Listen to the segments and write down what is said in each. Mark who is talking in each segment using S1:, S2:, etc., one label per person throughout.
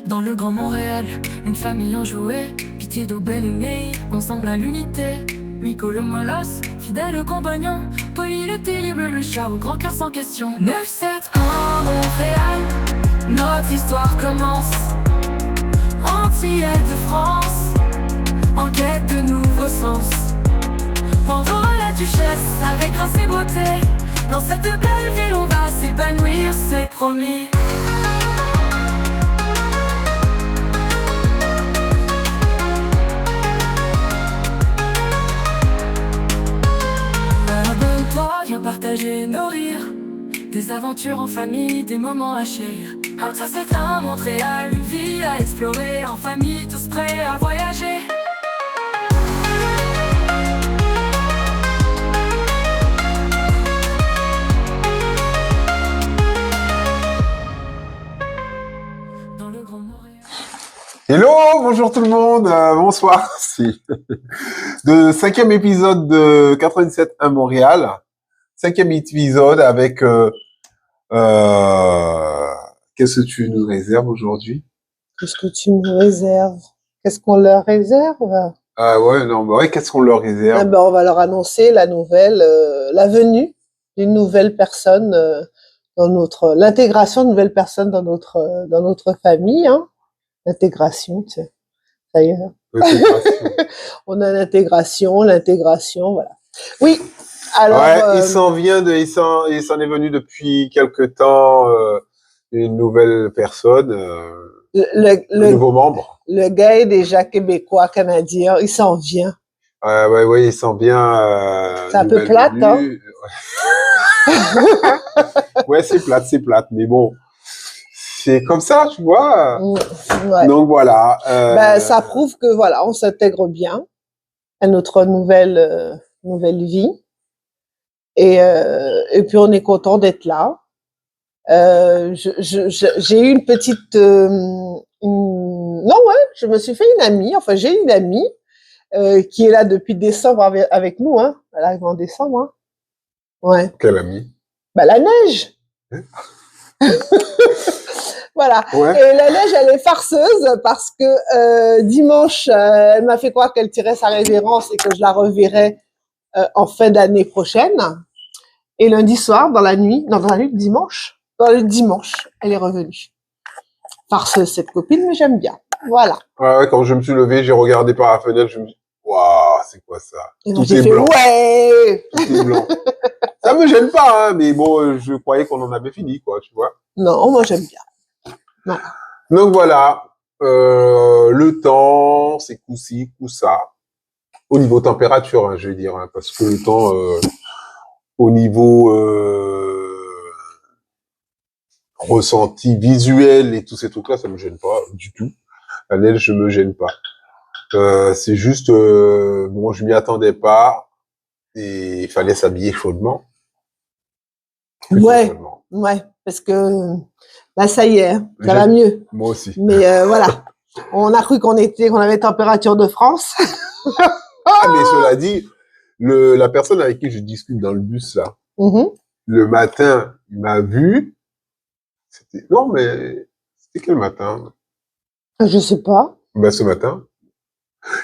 S1: Dans le Grand Montréal, une famille en jouet, pitié d'eau belle aimée, ensemble à l'unité. Miko le molosse, fidèle compagnon, poli le terrible, le chat au grand cœur sans question. 9-7 en Montréal, notre histoire commence. Antillais de France, en quête de nouveaux sens. Pendant la duchesse, avec grâce et beauté, dans cette belle ville on va s'épanouir, c'est promis. Viens partager nos rires, des aventures en famille, des moments à chérir. Ça c'est un Montréal, une ville à explorer, en famille tous prêts à voyager. Dans le Grand Montréal.
S2: Hello, bonjour tout le monde, bonsoir. C'est le 5e épisode de 97 à Montréal. 5e épisode avec qu'est-ce que tu nous réserves aujourd'hui?
S3: Qu'est-ce que tu nous réserves? Qu'est-ce qu'on leur réserve?
S2: Ah ouais, non, bah ouais, qu'est-ce qu'on leur réserve?
S3: Ah ben, on va leur annoncer la nouvelle, la venue d'une nouvelle personne l'intégration de nouvelles personnes dans notre famille, hein. L'intégration, tu sais, d'ailleurs. On a l'intégration, voilà. Oui. Alors,
S2: ouais, il s'en est venu depuis quelque temps une nouvelle personne, un nouveau membre.
S3: Le gars est déjà québécois, canadien, il s'en vient.
S2: Ouais, il s'en vient.
S3: C'est un peu plate,
S2: venue. Ouais, c'est plate, mais bon, c'est comme ça, tu vois.
S3: Ouais.
S2: Donc voilà.
S3: Ça prouve que voilà, on s'intègre bien à notre nouvelle vie. Et puis on est content d'être là. J'ai eu une petite je me suis fait une amie. Enfin, j'ai une amie qui est là depuis décembre avec nous. Hein. Elle arrive en décembre. Hein. Ouais.
S2: Quelle amie?
S3: Bah la neige. Voilà. Ouais. Et la neige, elle est farceuse parce que dimanche, elle m'a fait croire qu'elle tirait sa révérence et que je la reverrai en fin d'année prochaine. Et lundi soir, dans la nuit de dimanche, elle est revenue. Farceuse, cette copine, mais j'aime bien. Voilà.
S2: Ouais, quand je me suis levé, j'ai regardé par la fenêtre, je me suis dit, waouh, c'est quoi ça?
S3: Et tout est blanc. Ouais!
S2: Tout est blanc. Ça me gêne pas, hein, mais bon, je croyais qu'on en avait fini, quoi, tu vois.
S3: Non, moi j'aime bien. Voilà.
S2: Donc voilà, le temps, c'est coup-ci, coup-ça. Au niveau température, hein, je veux dire, hein, parce que le temps, au niveau ressenti visuel et tous ces trucs-là, ça me gêne pas du tout. La neige, je me gêne pas. C'est juste, bon, je m'y attendais pas et il fallait s'habiller chaudement.
S3: Ouais, parce que là, ça y est, ça va mieux.
S2: Moi aussi.
S3: Mais voilà, on a cru qu'on avait température de France.
S2: Ah, mais cela dit, la personne avec qui je discute dans le bus, là, le matin, il m'a vu. C'était quel matin?
S3: Je sais pas.
S2: Ben, ce matin,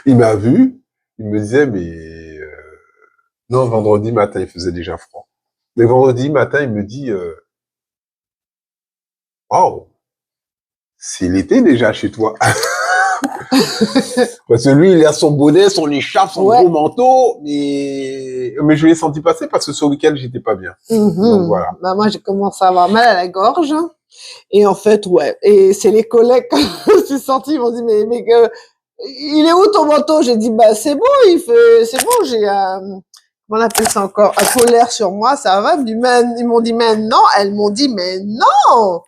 S2: il m'a vu. Il me disait, mais non, vendredi matin, il faisait déjà froid. Mais vendredi matin, il me dit, oh, c'est l'été déjà chez toi. Parce que lui, il a son bonnet, son écharpe, son gros manteau, mais je l'ai senti passer parce que ce week-end, j'étais pas bien. Donc voilà.
S3: Bah, moi, j'ai commencé à avoir mal à la gorge. Et en fait, ouais. Et c'est les collègues, quand je suis sortie, ils m'ont dit, mais il est où ton manteau? J'ai dit, bah, c'est bon, c'est bon, j'ai comment on appelle ça encore? Un polaire sur moi, ça va. Ils m'ont dit, mais non. Elles m'ont dit, mais non!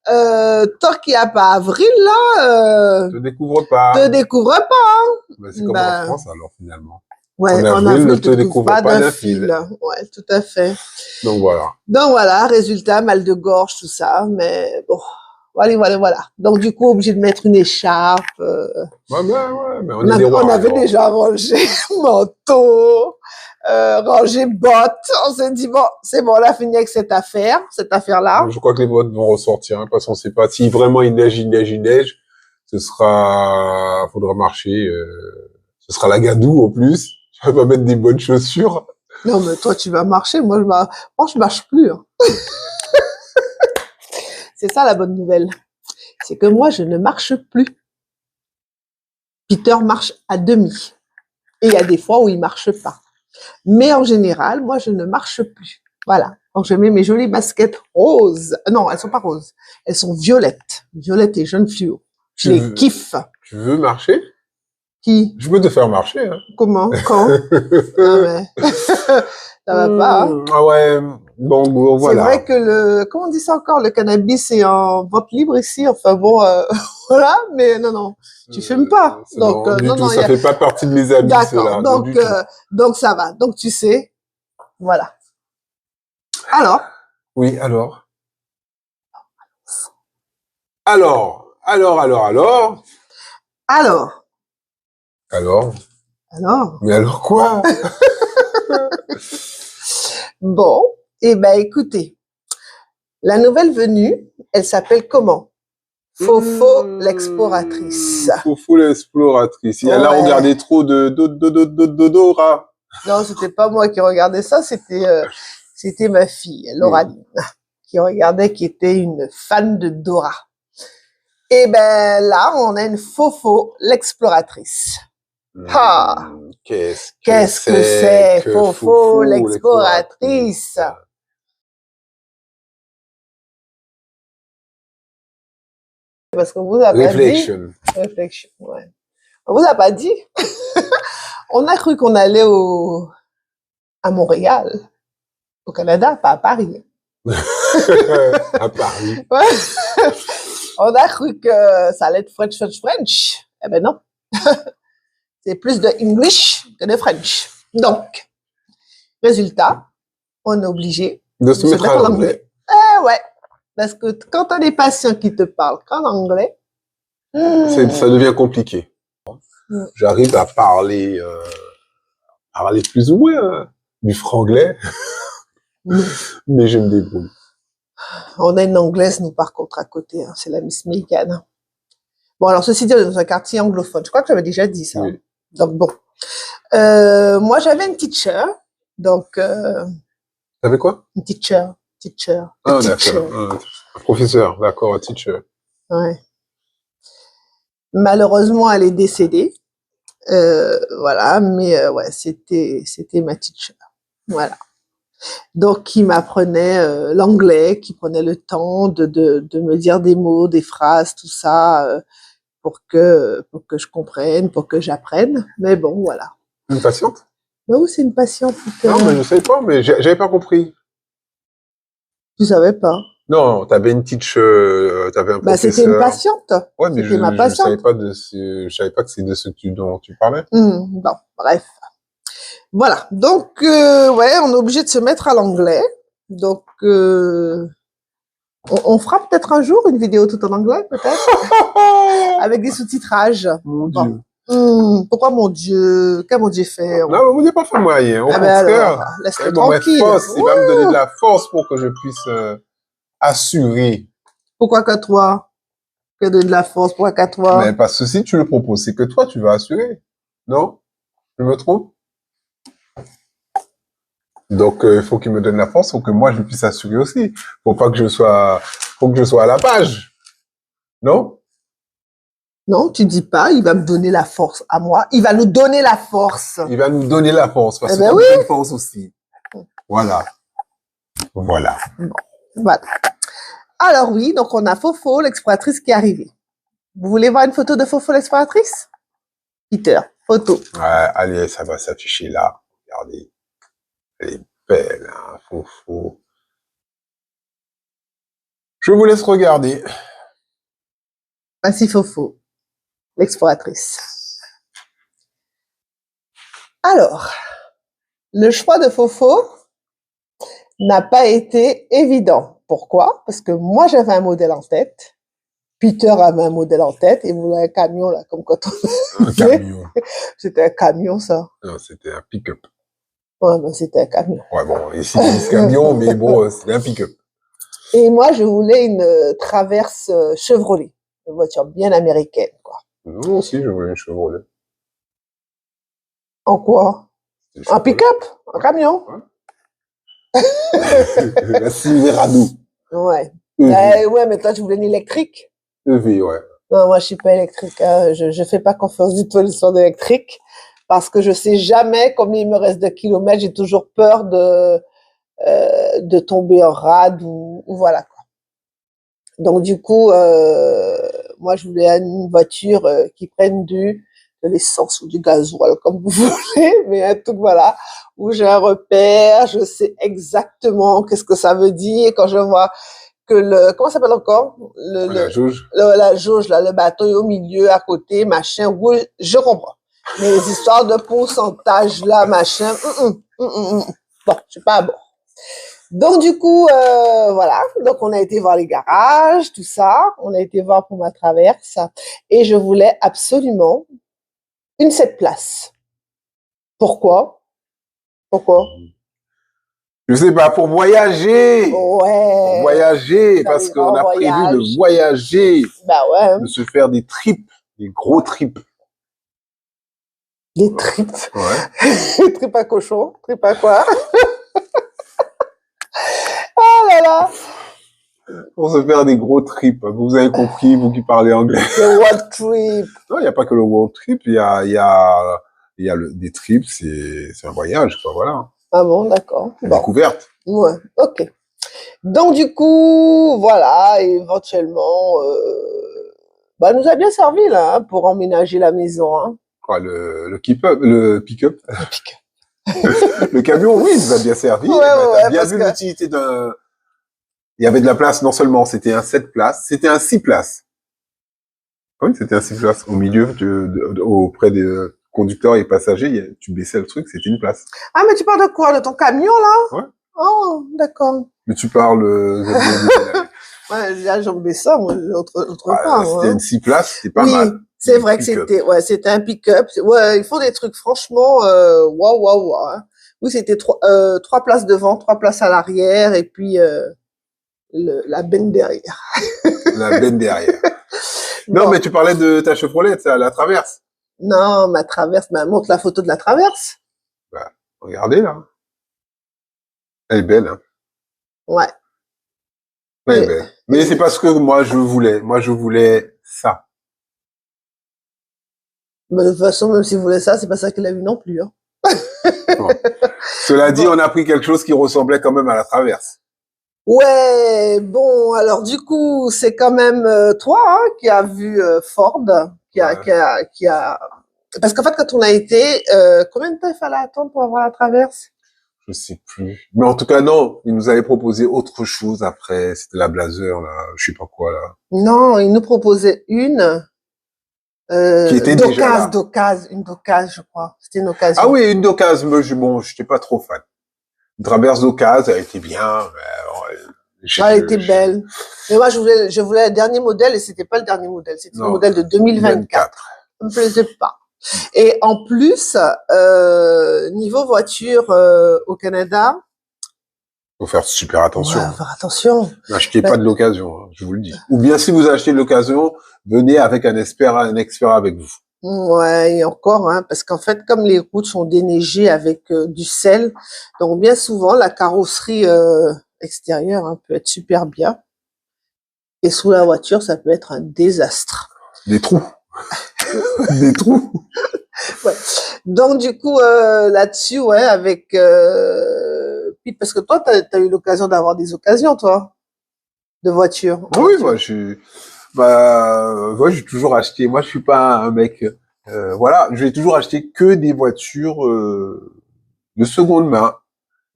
S3: Tant qu'il n'y a pas avril, là,
S2: te découvre pas.
S3: Hein.
S2: Bah, c'est comme en France, alors, finalement.
S3: Ouais, en avril, ne te découvre pas d'un fil. Ouais, tout à fait.
S2: Donc voilà,
S3: résultat, mal de gorge, tout ça, mais bon. Voilà. Donc, du coup, obligé de mettre une écharpe.
S2: Ouais, mais
S3: on avait déjà rangé manteau, ranger bottes. On s'est dit, bon, c'est bon, on a fini avec cette affaire-là.
S2: Je crois que les bottes vont ressortir, hein, parce qu'on sait pas si vraiment il neige, faudra marcher, ce sera la gadoue en plus. Tu vas pas mettre des bonnes chaussures.
S3: Non, mais toi, tu vas marcher. Moi, je marche plus. Hein. C'est ça la bonne nouvelle. C'est que moi, je ne marche plus. Peter marche à demi. Et il y a des fois où il marche pas. Mais en général, moi, je ne marche plus. Voilà. Donc, je mets mes jolies baskets roses. Non, elles sont pas roses. Elles sont violettes. Violettes et jaune fluo. Je les kiffe.
S2: Tu veux marcher?
S3: Qui?
S2: Je peux te faire marcher. Hein.
S3: Comment? Quand? Non, mais... ça va pas. Hein.
S2: Ah ouais. Bon, voilà.
S3: C'est vrai que comment on dit ça encore? Le cannabis est en vente libre ici. Enfin bon, voilà. Mais non. Tu fumes pas. Donc,
S2: non, ça fait pas partie de mes habits.
S3: D'accord. Donc ça va. Donc tu sais. Voilà. Alors?
S2: Oui, alors? Alors? Mais alors quoi?
S3: Bon, écoutez, la nouvelle venue, elle s'appelle comment? Fofo l'exploratrice.
S2: Fofo l'exploratrice. Elle a regardé trop de Dora.
S3: Non, c'était pas moi qui regardais ça, c'était ma fille, Lauraline, qui regardait, qui était une fan de Dora. Et là, on a une Fofo l'exploratrice. Ah,
S2: qu'est-ce
S3: que c'est, Fofo l'exploratrice? Parce qu'on vous a pas dit. Reflection, ouais. On vous a pas dit. On a cru qu'on allait à Montréal, au Canada, pas à Paris.
S2: À Paris.
S3: Ouais. On a cru que ça allait être French. Eh ben non. C'est plus de English que de French. Donc, résultat, on est obligé
S2: de se mettre à l'anglais.
S3: Ouais. Parce que quand t'as des patients qui te parlent qu'en anglais,
S2: ça devient compliqué. J'arrive à parler plus ou moins du franglais, mais je me débrouille.
S3: On a une anglaise, nous, par contre, à côté. Hein, c'est la Miss Megan. Bon, alors, ceci dit, on est dans un quartier anglophone. Je crois que j'avais déjà dit ça. Oui. Donc, bon. Moi, j'avais une teacher. Donc...
S2: T'avais quoi?
S3: Une teacher.
S2: Ah, d'accord. Un professeur, d'accord, un teacher.
S3: Ouais. Malheureusement, elle est décédée. Voilà, mais ouais, c'était ma teacher. Voilà. Donc, qui m'apprenait l'anglais, qui prenait le temps de me dire des mots, des phrases, tout ça, pour que je comprenne, pour que j'apprenne. Mais bon, voilà.
S2: Une patiente?
S3: Ben oui, c'est une patiente.
S2: Non, mais je savais pas, mais j'avais pas compris.
S3: Tu savais pas?
S2: Non, t'avais une teacher, t'avais un professeur.
S3: C'était une patiente.
S2: Ouais, mais je savais pas que c'est de ce dont tu parlais.
S3: Bon, bref. Voilà. Donc, ouais, on est obligé de se mettre à l'anglais. Donc, on fera peut-être un jour une vidéo tout en anglais, peut-être, avec des sous-titrages.
S2: Mon Dieu.
S3: Pourquoi mon Dieu? Qu'a mon Dieu fait?
S2: Non, mais vous n'avez pas fait moyen. Au contraire.
S3: Laisse-le tranquille.
S2: Il va me donner de la force pour que je puisse assurer.
S3: Pourquoi qu'à toi? Que donner de la force? Pourquoi qu'à toi?
S2: Mais parce que si tu le proposes, c'est que toi, tu vas assurer. Non? Je me trompe? Donc, il faut qu'il me donne la force pour que moi, je puisse assurer aussi. Faut que je sois à la page. Non?
S3: Non, tu dis pas, il va me donner la force à moi. Il va nous donner la force.
S2: Il va nous donner la force parce que
S3: oui.
S2: une force aussi. Voilà. Voilà.
S3: Bon, voilà. Alors oui, donc on a Fofo, l'exploratrice qui est arrivée. Vous voulez voir une photo de Fofo, l'exploratrice? Peter, photo.
S2: Ouais, allez, ça va s'afficher là. Regardez. Elle est belle, hein, Fofo. Je vous laisse regarder.
S3: Voici Fofo, l'exploratrice. Alors, le choix de Fofo n'a pas été évident. Pourquoi? Parce que moi, j'avais un modèle en tête. Peter avait un modèle en tête. Et vous voulez un camion, là, comme quand on...
S2: Un camion.
S3: C'était un camion, ça.
S2: Non, c'était un pick-up.
S3: Ouais, ben, c'était un camion.
S2: Ouais, bon, ici, ils disent camion, mais bon, c'était un pick-up.
S3: Et moi, je voulais une Traverse Chevrolet, une voiture bien américaine, quoi.
S2: Moi aussi, je voulais une Chevrolet.
S3: En quoi?
S2: C'est le
S3: Un
S2: Chevrolet.
S3: pick-up? Un camion?
S2: La Silverado.
S3: Ouais.
S2: EV.
S3: Ouais, mais toi, tu voulais une électrique?
S2: EV, ouais.
S3: Non, moi, je suis pas électrique, hein. Je fais pas confiance du tout à l'histoire d'électrique parce que je sais jamais combien il me reste de kilomètres. J'ai toujours peur de tomber en rade ou voilà, quoi. Donc, du coup, moi, je voulais une voiture qui prenne de l'essence ou du gasoil, comme vous voulez, mais un truc, voilà, où j'ai un repère, je sais exactement qu'est-ce que ça veut dire quand je vois que comment ça s'appelle encore?
S2: La jauge.
S3: La jauge, là, le bateau est au milieu, à côté, machin, oui, je comprends. Mais les histoires de pourcentage, là, machin, bon, je suis pas bon. Donc, du coup, voilà. Donc, on a été voir les garages, tout ça. On a été voir pour ma Traverse. Et je voulais absolument une 7 places. Pourquoi? Pourquoi?
S2: Je sais pas, pour voyager.
S3: Ouais.
S2: Pour voyager,
S3: Dans
S2: parce
S3: les
S2: qu'on
S3: grands
S2: a prévu de
S3: voyages.
S2: voyager,
S3: Bah ouais.
S2: de se faire des trips, des gros trips.
S3: Des tripes.
S2: Ouais.
S3: Tripes à cochon. Tripes à quoi? Oh là là.
S2: Pour se faire des gros trips. Vous avez compris, vous qui parlez anglais.
S3: Le road trip.
S2: Non, il n'y a pas que le road trip, il y a des trips, c'est un voyage, quoi, voilà.
S3: Ah bon, d'accord.
S2: Une
S3: Bon.
S2: découverte.
S3: Ouais, ok. Donc, du coup, voilà, éventuellement, bah, nous a bien servi, là, hein, pour emménager la maison, hein.
S2: Quoi, le keep-up, le pick-up.
S3: Le pick-up.
S2: Le camion, oui, il nous a bien servi.
S3: Ouais,
S2: Eh ben,
S3: ouais,
S2: t'as bien
S3: parce
S2: vu
S3: que-
S2: l'utilité d'un... Il y avait de la place, non seulement c'était un 7 places, c'était un 6 places. Oui, c'était un 6 places. Au milieu, auprès des conducteurs et passagers, tu baissais le truc, c'était une place.
S3: Ah, mais tu parles de quoi? De ton camion, là?
S2: Ouais.
S3: Oh, d'accord.
S2: Mais tu parles...
S3: Ouais, là, j'en mets ça, moi, autre part,
S2: c'était
S3: hein.
S2: une 6 places, c'était pas
S3: Oui,
S2: mal.
S3: c'est vrai que
S2: Pick-up.
S3: c'était un pick-up. Ouais, ils font des trucs, franchement, waouh, waouh, waouh, hein. Oui, c'était trois places devant, 3 places à l'arrière, et puis, la benne derrière.
S2: La benne derrière. Non,
S3: Bon.
S2: mais tu parlais de ta Chevrolet, ça, la Traverse.
S3: Non, ma Traverse, bah, montre la photo de la Traverse.
S2: Bah, regardez, là. Elle est belle, hein.
S3: Ouais.
S2: Elle est
S3: Et-
S2: belle. Mais c'est parce que moi, je voulais ça.
S3: Mais de toute façon, même si vous voulez ça, c'est pas ça qu'elle a eu non plus, hein.
S2: Bon. Cela dit,
S3: Bon.
S2: on a pris quelque chose qui ressemblait quand même à la Traverse.
S3: Ouais, bon, alors du coup, c'est quand même toi, hein, qui a vu Ford,
S2: Ouais.
S3: qui a... Parce qu'en fait, quand on a été, combien de temps il fallait attendre pour avoir la Traverse?
S2: Je sais plus. Mais en tout cas, non. Ils nous avaient proposé autre chose après. C'était la Blazer, là. Je sais pas quoi, là.
S3: Non, il nous proposait une
S2: Qui était déjà là.
S3: une d'occasion, je crois. C'était une occasion.
S2: Ah oui, une d'occasion. Mais bon, j'étais pas trop fan. Une Traverse d'occasion, elle était bien. Mais,
S3: Elle était belle. Mais moi, je voulais le dernier modèle et c'était pas le dernier modèle. C'était le
S2: Non,
S3: modèle de 2024. Ça me plaisait pas. Et en plus, niveau voiture au Canada,
S2: Faut faire super attention.
S3: ouais, faire attention.
S2: N'achetez
S3: Ben-
S2: pas de l'occasion, hein, je vous le dis. Ou bien si vous achetez de l'occasion, venez avec un expert avec vous.
S3: Ouais, et encore, hein, parce qu'en fait, comme les routes sont déneigées avec du sel, donc bien souvent la carrosserie extérieure, hein, peut être super bien, et sous la voiture, ça peut être un désastre.
S2: Des trous. Des trous.
S3: Ouais. Donc du coup là-dessus, ouais, avec Pete, parce que toi, t'as eu l'occasion d'avoir des occasions, toi, de voiture.
S2: Oui, moi, j'ai toujours acheté. Moi, je suis pas un mec, voilà, j'ai toujours acheté que des voitures, de seconde main.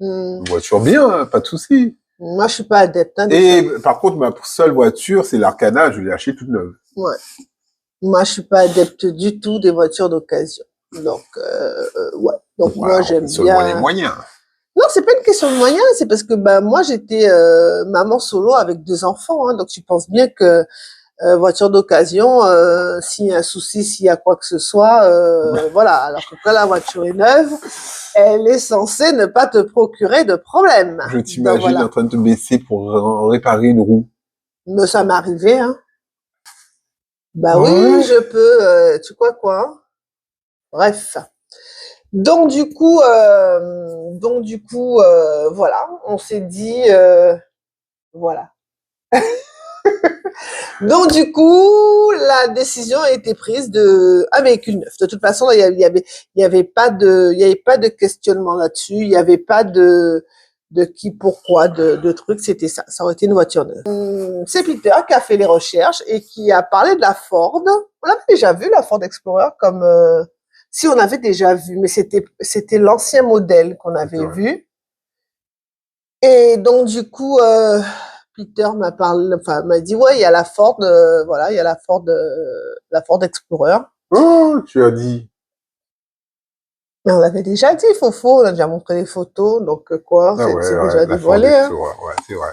S3: Hmm.
S2: Une voiture bien, hein, pas de souci.
S3: Moi, je suis pas adepte, hein, de
S2: Et
S3: ça.
S2: par contre, ma seule voiture, c'est l'Arcana, je l'ai achetée toute neuve.
S3: Ouais. Moi, je suis pas adepte du tout des voitures d'occasion. Donc, ouais. Donc,
S2: Voilà,
S3: moi, j'aime
S2: seulement les
S3: bien.
S2: moyens.
S3: Non, c'est pas une question de moyens, c'est parce que bah moi, j'étais maman solo avec 2 enfants, hein, donc tu penses bien que voiture d'occasion, s'il y a un souci, s'il y a quoi que ce soit, voilà. Alors que quand la voiture est neuve, elle est censée ne pas te procurer de problème.
S2: Je
S3: Donc,
S2: t'imagine
S3: voilà.
S2: en train de te baisser pour réparer une roue.
S3: Mais ça m'est arrivé, hein. Bah
S2: Ouais.
S3: oui, je peux, tu crois quoi, hein. Bref. Donc du coup, voilà, on s'est dit, voilà. Donc du coup, la décision a été prise de un véhicule neuf. De toute façon, il y avait pas de questionnement là-dessus. Il y avait pas de qui, pourquoi, de trucs. C'était ça. Ça aurait été une voiture neuve. C'est Peter qui a fait les recherches et qui a parlé de la Ford. On avait déjà vu la Ford Explorer comme si on avait déjà vu, mais c'était l'ancien modèle qu'on avait
S2: D'accord.
S3: vu. Et donc du coup, Peter m'a dit ouais, il y a la Ford, voilà, il y a la Ford Explorer.
S2: Oh, tu as dit.
S3: Mais on avait déjà dit, Fofo, on a déjà montré les photos, donc quoi,
S2: Ah ouais,
S3: c'est
S2: ouais,
S3: déjà
S2: la Ford
S3: dévoilé, hein.
S2: Explorer, ouais, c'est vrai.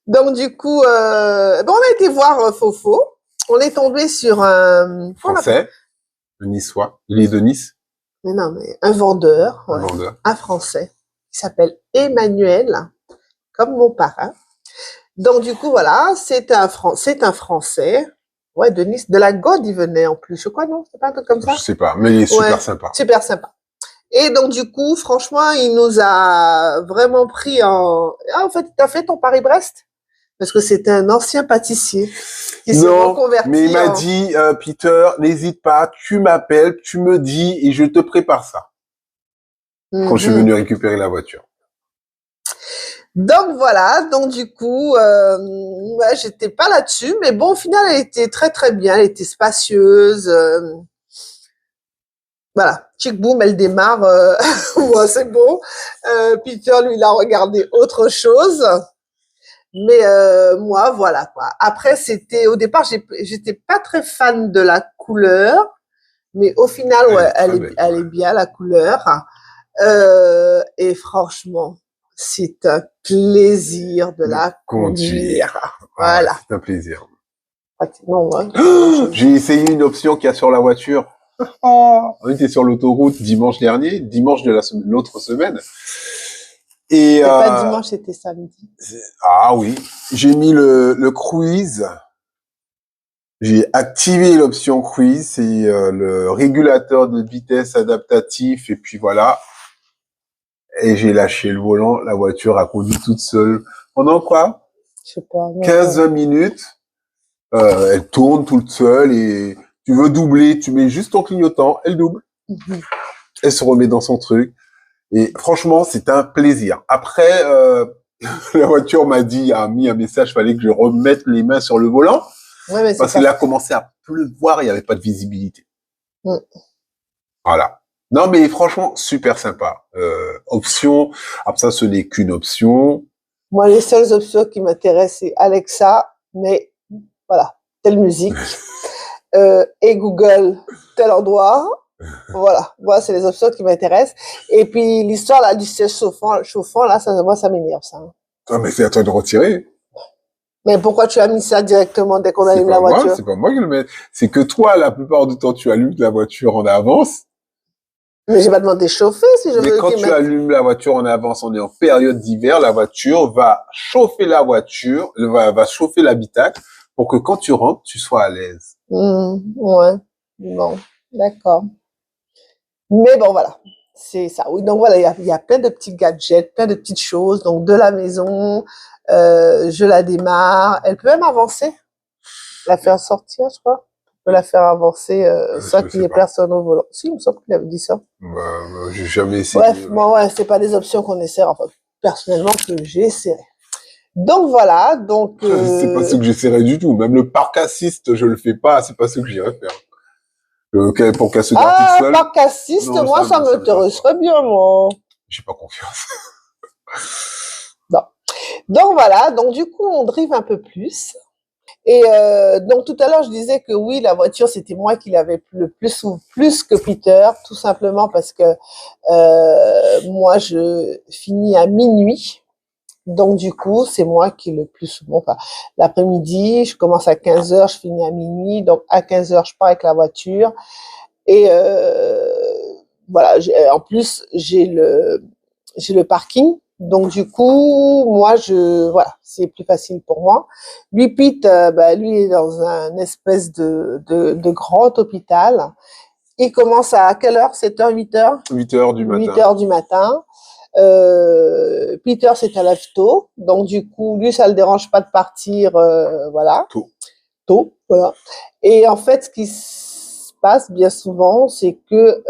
S3: Donc du coup, on a été voir Fofo. On est tombé sur
S2: Français, le niçois. Il est de Nice,
S3: mais non, mais un vendeur,
S2: un
S3: ouais,
S2: vendeur.
S3: un Français, qui s'appelle Emmanuel, comme mon parrain. Donc du coup, voilà, c'est un Français, ouais, de Nice, de la Gaude, il venait en plus, je crois, non, c'est pas un truc comme ça?
S2: Je sais pas, mais il est super
S3: Ouais,
S2: sympa.
S3: super sympa. Et donc du coup, franchement, il nous a vraiment pris en... Ah, en fait, t'as fait ton Paris-Brest? Parce que c'était un ancien pâtissier qui s'est
S2: Non,
S3: reconverti
S2: mais il m'a
S3: en...
S2: dit, Peter, n'hésite pas, tu m'appelles, tu me dis et je te prépare ça quand je suis
S3: Mhm.
S2: venu récupérer la voiture.
S3: Donc voilà, donc du coup, ouais, j'étais pas là-dessus, mais bon, au final, elle était très très bien, elle était spacieuse. Voilà, chic boom, elle démarre, ouais, c'est bon. Peter, lui, il a regardé autre chose. Mais moi, voilà quoi. Après, c'était au départ, j'étais pas très fan de la couleur, mais au final,
S2: Elle
S3: ouais,
S2: est très belle,
S3: elle
S2: ouais.
S3: est bien la couleur. Et franchement, c'est un plaisir de la conduire.
S2: Ah ouais,
S3: Voilà.
S2: c'est un plaisir.
S3: Pratiquement, ouais.
S2: J'ai essayé une option qu'il y a sur la voiture. On était sur l'autoroute dimanche dernier, dimanche de l'autre semaine. Et
S3: C'était pas dimanche, c'était samedi.
S2: ah oui, j'ai mis le cruise. J'ai activé l'option cruise, c'est le régulateur de vitesse adaptatif et puis voilà. Et j'ai lâché le volant, la voiture a conduit toute seule. Pendant quoi?
S3: Je sais pas.
S2: 15-20 minutes. Elle tourne toute seule et tu veux doubler, tu mets juste ton clignotant, elle double.
S3: Mhm.
S2: Elle se remet dans son truc. Et franchement, c'est un plaisir. Après, la voiture a mis un message, fallait que je remette les mains sur le volant.
S3: Ouais, mais
S2: Parce
S3: c'est
S2: qu'il
S3: pas...
S2: a commencé à pleuvoir, il n'y avait pas de visibilité.
S3: Mm.
S2: Voilà. Non, mais franchement, super sympa. Option, après ça, ce n'est qu'une option.
S3: Moi, les seules options qui m'intéressent, c'est Alexa, mais voilà, telle musique, et Google, tel endroit. Voilà, moi, c'est les options qui m'intéressent. Et puis, l'histoire là du siège chauffant là, moi, ça m'énerve, ça.
S2: Ah, mais c'est à toi de retirer.
S3: Mais pourquoi tu as mis ça directement dès qu'on allume la voiture?
S2: C'est pas moi qui le mets. C'est que toi, la plupart du temps, tu allumes la voiture en avance.
S3: Mais j'ai pas demandé chauffer si je
S2: Mais
S3: veux
S2: quand
S3: qu'il
S2: tu
S3: mette.
S2: allumes la voiture en avance, on est en période d'hiver, la voiture va chauffer la voiture, va chauffer l'habitacle pour que quand tu rentres, tu sois à l'aise.
S3: Ouais, bon, d'accord. Mais bon, voilà, c'est ça. Oui, donc voilà, il y a plein de petits gadgets, plein de petites choses. Donc, de la maison, je la démarre. Elle peut même avancer, la faire sortir, je crois. On peut la faire avancer sans
S2: Je
S3: qu'il y
S2: sais
S3: ait
S2: pas.
S3: personne au volant. Si, il me semble qu'il avait dit ça.
S2: J'ai jamais essayé.
S3: Bref, bon, ouais, c'est pas des options qu'on essaie, enfin, personnellement, que j'essaierai. Donc voilà, donc...
S2: C'est pas ce que j'essaierai du tout. Même le parc assist, je le fais pas. C'est pas ce que j'irai faire. Pour qu'elle se garde toute
S3: Ah,
S2: seule.
S3: parc assist,
S2: Non,
S3: moi, ça m'intéresserait bien, moi.
S2: J'ai pas confiance.
S3: Non. Donc voilà, donc du coup, on drive un peu plus. Et donc tout à l'heure, je disais que oui, la voiture, c'était moi qui l'avais le plus que Peter, tout simplement parce que moi, je finis à minuit. Donc du coup, c'est moi qui le plus souvent, enfin, l'après-midi, je commence à 15 heures, je finis à minuit. Donc à 15 heures, je pars avec la voiture. Et voilà, en plus, j'ai le parking. Donc, du coup, moi, voilà, c'est plus facile pour moi. Lui, Pete, lui, est dans un espèce de grand hôpital. Il commence à quelle heure? 7h, 8h?
S2: 8h du
S3: 8
S2: matin.
S3: heures du matin. Peter, c'est à lève tôt. Donc, du coup, lui, ça le dérange pas de partir, voilà. Tôt, voilà. Et en fait, ce qui se passe bien souvent, c'est que,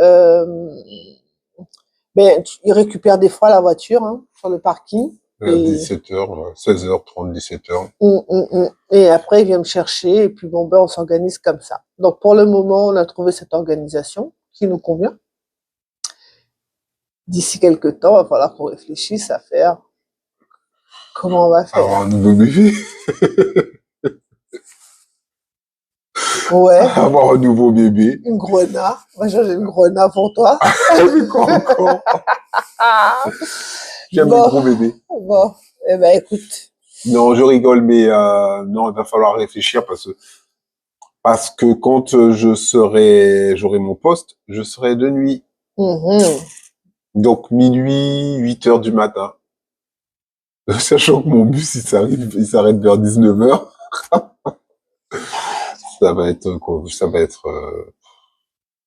S3: il récupère des fois la voiture, hein, sur le parking.
S2: 17h, 16h30, 17h.
S3: Et après, il vient me chercher, et puis bon, on s'organise comme ça. Donc, pour le moment, on a trouvé cette organisation qui nous convient. D'ici quelques temps, il va falloir qu'on réfléchisse à faire comment on va faire.
S2: Avoir un nouveau bébé.
S3: Ouais.
S2: Avoir un nouveau bébé.
S3: Une grenade. Moi, j'ai une grenade pour toi.
S2: Mais quoi encore? J'aime les gros bébés.
S3: Bon, eh ben, écoute.
S2: Non, je rigole, mais non, il va falloir réfléchir parce que quand j'aurai mon poste, je serai de nuit. Donc minuit, 8h du matin. Sachant que mon bus, il s'arrête vers 19h. Ça va être,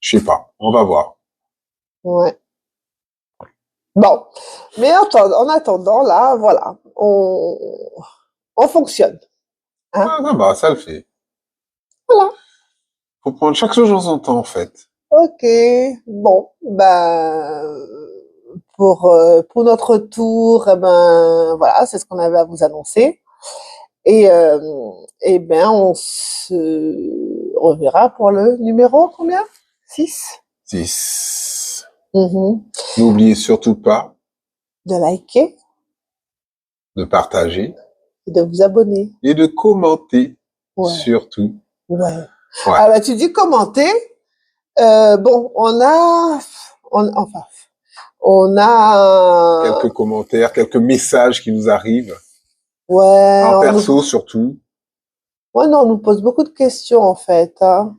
S2: je sais pas, on va voir.
S3: Ouais. Bon, mais en attendant, là, voilà, on fonctionne. Hein?
S2: Ah, ça le fait.
S3: Voilà.
S2: Faut prendre chaque chose en son temps, en fait.
S3: Ok, bon, pour notre tour, voilà, c'est ce qu'on avait à vous annoncer. Et on se reverra pour le numéro combien? 6?
S2: 6. N'oubliez surtout pas
S3: de liker,
S2: de partager
S3: et de vous abonner.
S2: Et de commenter, surtout.
S3: Ouais. Ah tu dis commenter. On a
S2: quelques commentaires, quelques messages qui nous arrivent.
S3: Ouais.
S2: En perso, surtout.
S3: Ouais, non, on nous pose beaucoup de questions, en fait. Hein.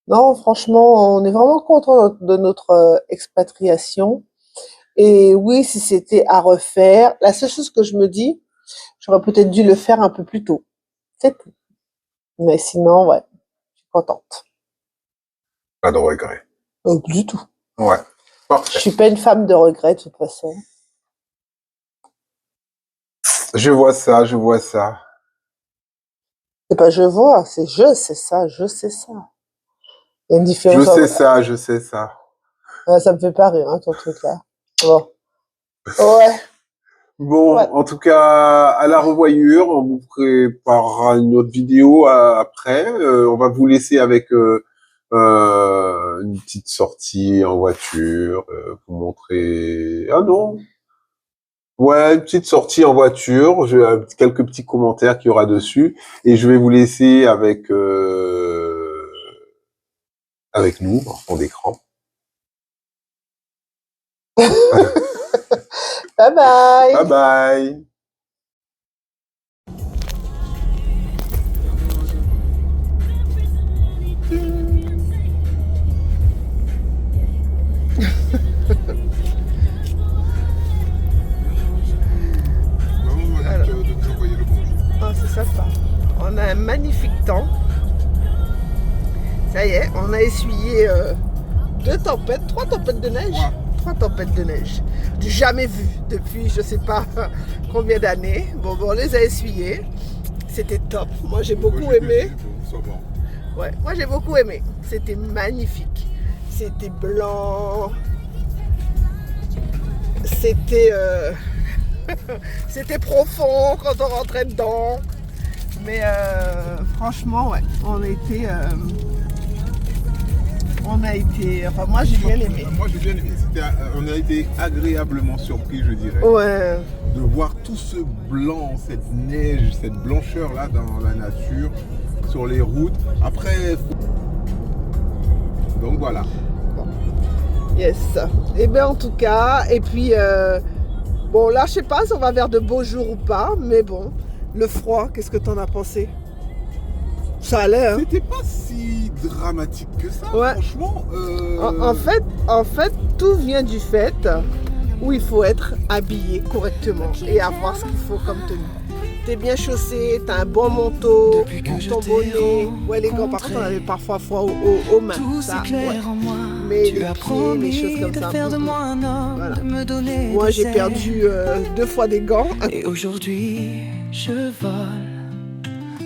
S3: Non, franchement, on est vraiment content de notre expatriation. Et oui, si c'était à refaire, la seule chose que je me dis, j'aurais peut-être dû le faire un peu plus tôt. C'est tout. Mais sinon, ouais, je suis contente.
S2: Pas de regret.
S3: Du tout.
S2: Ouais. Parfait.
S3: Je suis pas une femme de regret, de toute façon.
S2: Je vois ça, je vois ça.
S3: C'est pas je vois, c'est je sais ça, je sais ça. Il y a une différence.
S2: Je sais ça, je sais ça.
S3: Ça me fait pas rire, hein, ton truc là. Bon. Ouais.
S2: Bon, en tout cas, à la revoyure. On vous préparera une autre vidéo après. On va vous laisser avec une petite sortie en voiture, vous montrer. Ah non. Ouais, une petite sortie en voiture. J'ai quelques petits commentaires qu'il y aura dessus, et je vais vous laisser avec nous en fond d'écran.
S3: Bye bye.
S2: Bye bye.
S3: Oh, c'est sympa. On a un magnifique temps. Ça y est, on a essuyé 3 tempêtes de neige. 3 tempêtes de neige. Du jamais vu depuis je sais pas combien d'années. Bon, on les a essuyées. C'était top. Moi, j'ai beaucoup aimé. Ouais, moi, j'ai beaucoup aimé. C'était magnifique. C'était blanc. C'était c'était profond quand on rentrait dedans. Mais franchement, ouais, on a été, enfin moi j'ai bien aimé.
S2: Moi j'ai bien aimé, on a été agréablement surpris, je dirais.
S3: Ouais.
S2: De voir tout ce blanc, cette neige, cette blancheur là dans la nature, sur les routes. Après, donc voilà.
S3: Bon. Yes. Et bien en tout cas, et puis bon là je sais pas si on va vers de beaux jours ou pas, mais bon, le froid, qu'est-ce que t'en as pensé? Ça allait, hein.
S2: C'était pas si dramatique que ça,
S3: Ouais.
S2: franchement.
S3: En fait, tout vient du fait où il faut être habillé correctement et avoir ce qu'il faut comme tenue. T'es bien chaussé, t'as un bon manteau,
S1: Depuis que je
S3: ton
S1: t'ai
S3: bonnet. Ouais, les gants, par
S1: rencontré,
S3: contre, on avait parfois froid aux mains.
S1: Tout
S3: Ça,
S1: s'éclaire
S3: ouais.
S1: en moi.
S3: Mais
S1: Tu
S3: les
S1: as
S3: pieds,
S1: promis
S3: les choses comme
S1: de
S3: ça,
S1: faire de moi un homme,
S3: voilà.
S1: de me donner
S3: Moi,
S1: des
S3: j'ai
S1: ailes.
S3: perdu 2 fois des gants.
S1: Et aujourd'hui, je vole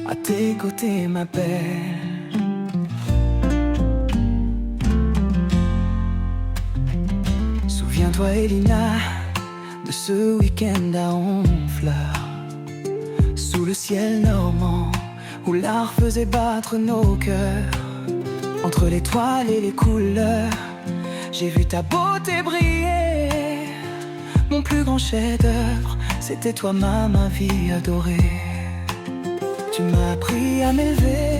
S1: à tes côtés, ma belle. Souviens-toi, Elina, de ce week-end à Honfleur, sous le ciel normand, où l'art faisait battre nos cœurs. Entre l'étoile et les couleurs, j'ai vu ta beauté briller. Mon plus grand chef-d'œuvre, c'était toi, ma vie adorée. Tu m'as appris à m'élever,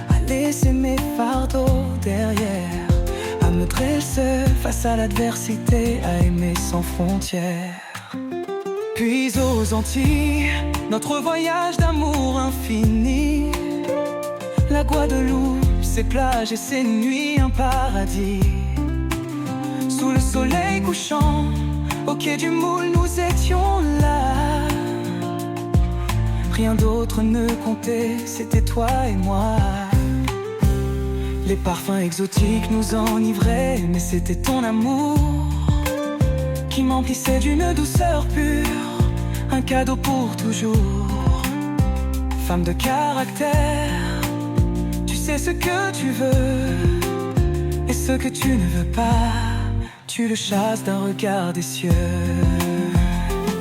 S1: à laisser mes fardeaux derrière, à me dresser face à l'adversité, à aimer sans frontières. Puis aux Antilles, notre voyage d'amour infini, la Guadeloupe, ses plages et ses nuits, un paradis. Sous le soleil couchant, au quai du Moule, nous étions là. Rien d'autre ne comptait, c'était toi et moi. Les parfums exotiques nous enivraient, mais c'était ton amour qui m'emplissait d'une douceur pure, un cadeau pour toujours. Femme de caractère, tu sais ce que tu veux et ce que tu ne veux pas, tu le chasses d'un regard des cieux.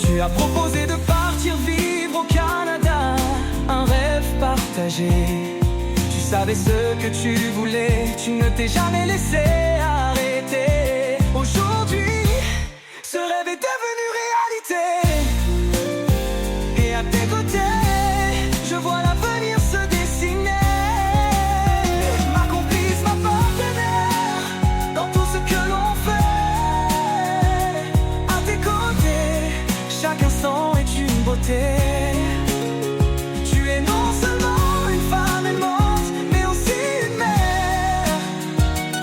S1: Tu as proposé de partir vivre au Canada, un rêve partagé. Tu savais ce que tu voulais, tu ne t'es jamais laissé arrêter. Aujourd'hui, ce rêve est devenu réalité. Et à tes côtés, je vois l'avenir se dessiner. Ma complice, ma partenaire, dans tout ce que l'on fait. À tes côtés, chaque instant est une beauté. Tu es non seulement une femme aimante, mais aussi une mère.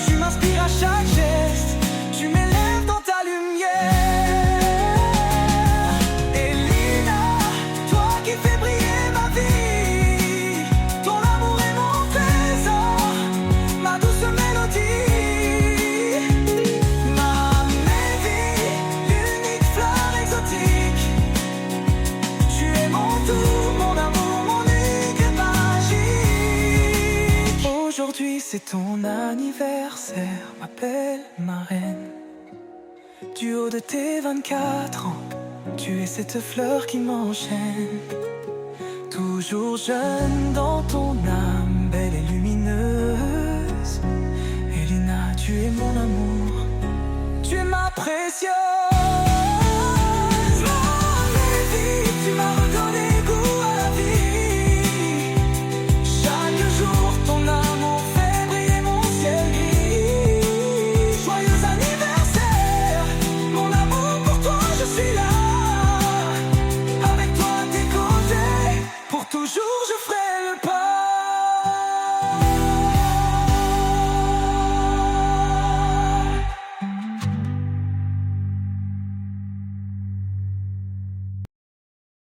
S1: Tu m'inspires à chaque geste, tu m'élèves dans ta lumière. Elina, toi qui fais briller ma vie, ton amour est mon trésor, ma douce mélodie. Ma Mévie, l'unique fleur exotique. Tu es mon tout, mon amour, mon unique magique. Aujourd'hui c'est ton anniversaire, ma belle marraine. Du haut de tes 24 ans, tu es cette fleur qui m'enchaîne. Toujours jeune dans ton âme, belle et lumineuse. Elina, tu es mon amour, tu es ma précieuse. Ma Mévie, tu m'as redonné goût à la vie. Chaque jour, ton amour fait briller mon ciel gris. Joyeux anniversaire, mon amour, pour toi je suis là. Avec toi à tes côtés, pour toujours je ferai le pas.